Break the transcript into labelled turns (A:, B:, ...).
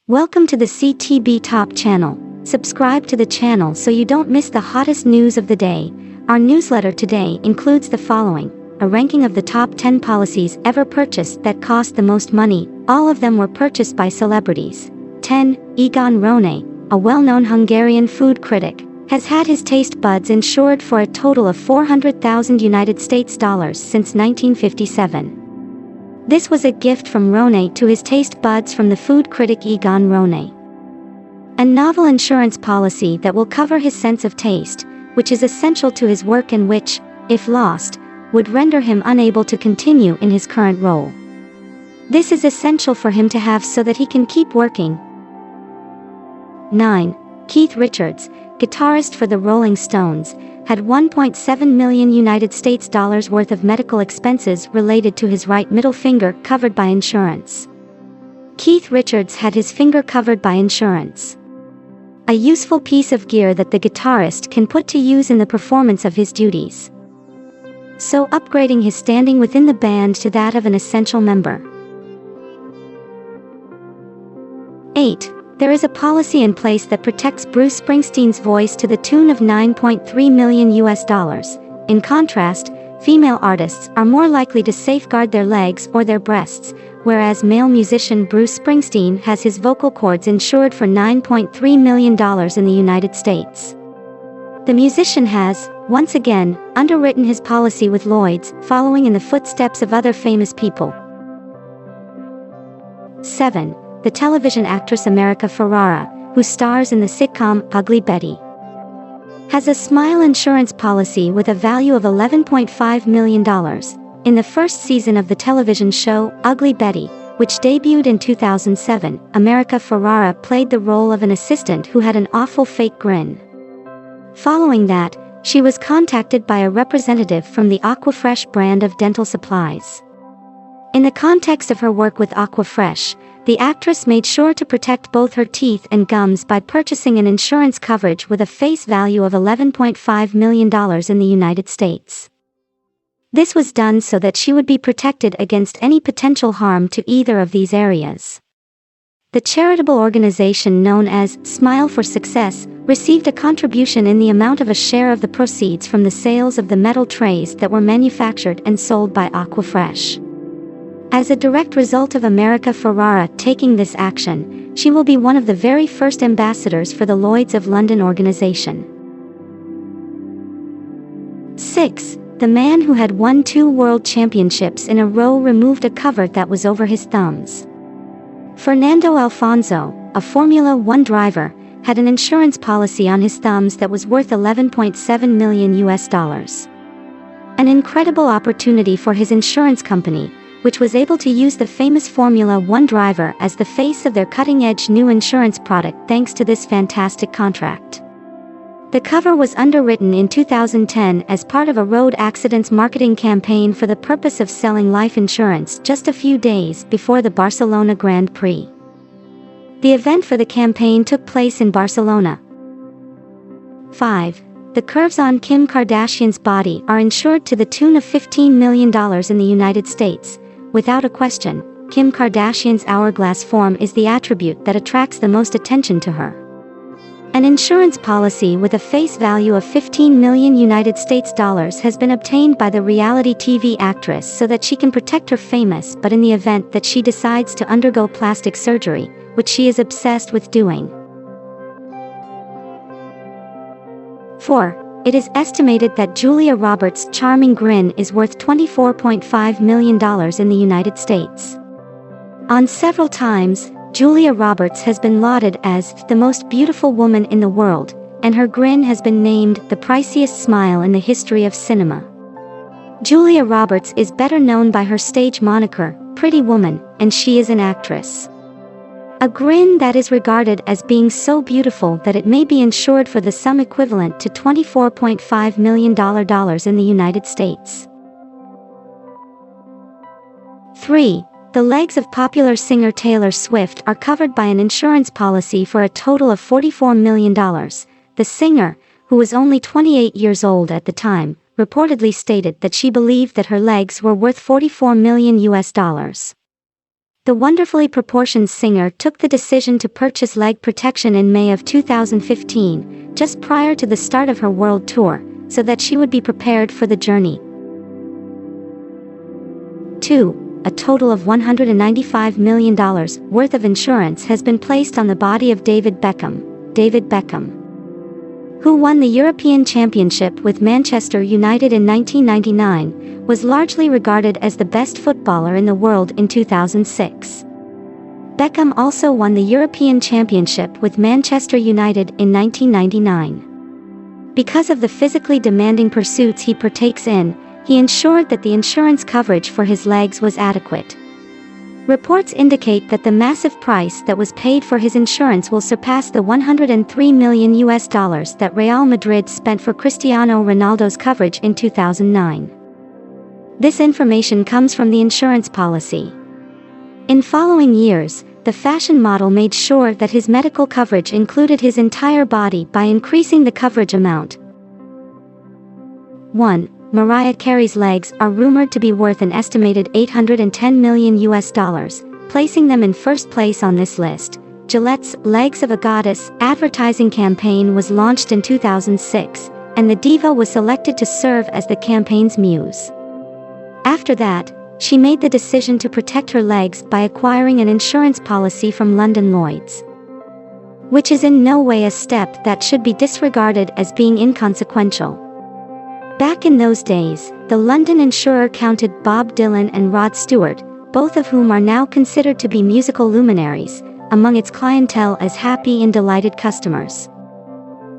A: Welcome to the CTB Top channel. Subscribe to the channel so you don't miss the hottest news of the day. Our newsletter today includes the following: a ranking of the top 10 policies ever purchased that cost the most money. All of them were purchased by celebrities. 10. Egon Ronay, a well-known Hungarian food critic, has had his taste buds insured for a total of $400,000 since 1957. This was a gift from Ronay to his taste buds from the food critic Egon Ronay. A novel insurance policy that will cover his sense of taste, which is essential to his work and which, if lost, would render him unable to continue in his current role. This is essential for him to have so that he can keep working. 9. Keith Richards, guitarist for the Rolling Stones, had $1.7 million worth of medical expenses related to his right middle finger covered by insurance. Keith Richards had his finger covered by insurance. A useful piece of gear that the guitarist can put to use in the performance of his duties, so upgrading his standing within the band to that of an essential member. 8. There is a policy in place that protects Bruce Springsteen's voice to the tune of $9.3 million. In contrast, female artists are more likely to safeguard their legs or their breasts, whereas male musician Bruce Springsteen has his vocal cords insured for $9.3 million in the United States. The musician has, once again, underwritten his policy with Lloyd's, following in the footsteps of other famous people. 7. The television actress Mariah Ferrara, who stars in the sitcom Ugly Betty, has a smile insurance policy with a value of $11.5 million. In the first season of the television show Ugly Betty, which debuted in 2007, Mariah Ferrara played the role of an assistant who had an awful fake grin. Following that, she was contacted by a representative from the Aquafresh brand of dental supplies. In the context of her work with Aquafresh, the actress made sure to protect both her teeth and gums by purchasing an insurance coverage with a face value of $11.5 million in the United States. This was done so that she would be protected against any potential harm to either of these areas. The charitable organization known as Smile for Success received a contribution in the amount of a share of the proceeds from the sales of the metal trays that were manufactured and sold by Aquafresh. As a direct result of Mariah Ferrara taking this action, she will be one of the very first ambassadors for the Lloyd's of London organization. 6. The man who had won 2 world championships in a row removed a cover that was over his thumbs. Fernando Alfonso, a Formula 1 driver, had an insurance policy on his thumbs that was worth $11.7 million. An incredible opportunity for his insurance company, which was able to use the famous Formula 1 driver as the face of their cutting-edge new insurance product thanks to this fantastic contract. The cover was underwritten in 2010 as part of a road accidents marketing campaign for the purpose of selling life insurance just a few days before the Barcelona Grand Prix. The event for the campaign took place in Barcelona. 5. The curves on Kim Kardashian's body are insured to the tune of $15 million in the United States. Without a question, Kim Kardashian's hourglass form is the attribute that attracts the most attention to her. An insurance policy with a face value of $15 million has been obtained by the reality TV actress so that she can protect her famous but in the event that she decides to undergo plastic surgery, which she is obsessed with doing. 4. It is estimated that Julia Roberts' charming grin is worth $24.5 million in the United States. On several times, Julia Roberts has been lauded as the most beautiful woman in the world, and her grin has been named the priciest smile in the history of cinema. Julia Roberts is better known by her stage moniker, Pretty Woman, and she is an actress. A grin that is regarded as being so beautiful that it may be insured for the sum equivalent to $24.5 million in the United States. 3. The legs of popular singer Taylor Swift are covered by an insurance policy for a total of $44 million. The singer, who was only 28 years old at the time, reportedly stated that she believed that her legs were worth $44 million. The wonderfully proportioned singer took the decision to purchase leg protection in May of 2015, just prior to the start of her world tour, so that she would be prepared for the journey. 2. A total of $195 million worth of insurance has been placed on the body of David Beckham, who won the European Championship with Manchester United in 1999, was largely regarded as the best footballer in the world in 2006. Beckham also won the European Championship with Manchester United in 1999. Because of the physically demanding pursuits he partakes in, he ensured that the insurance coverage for his legs was adequate. Reports indicate that the massive price that was paid for his insurance will surpass the $103 million that Real Madrid spent for Cristiano Ronaldo's coverage in 2009. This information comes from the insurance policy. In following years, the fashion model made sure that his medical coverage included his entire body by increasing the coverage amount. 1. Mariah Carey's legs are rumored to be worth an estimated $810 million, placing them in first place on this list. Gillette's Legs of a Goddess advertising campaign was launched in 2006, and the diva was selected to serve as the campaign's muse. After that, she made the decision to protect her legs by acquiring an insurance policy from London Lloyd's, which is in no way a step that should be disregarded as being inconsequential. Back in those days, the London insurer counted Bob Dylan and Rod Stewart, both of whom are now considered to be musical luminaries, among its clientele as happy and delighted customers.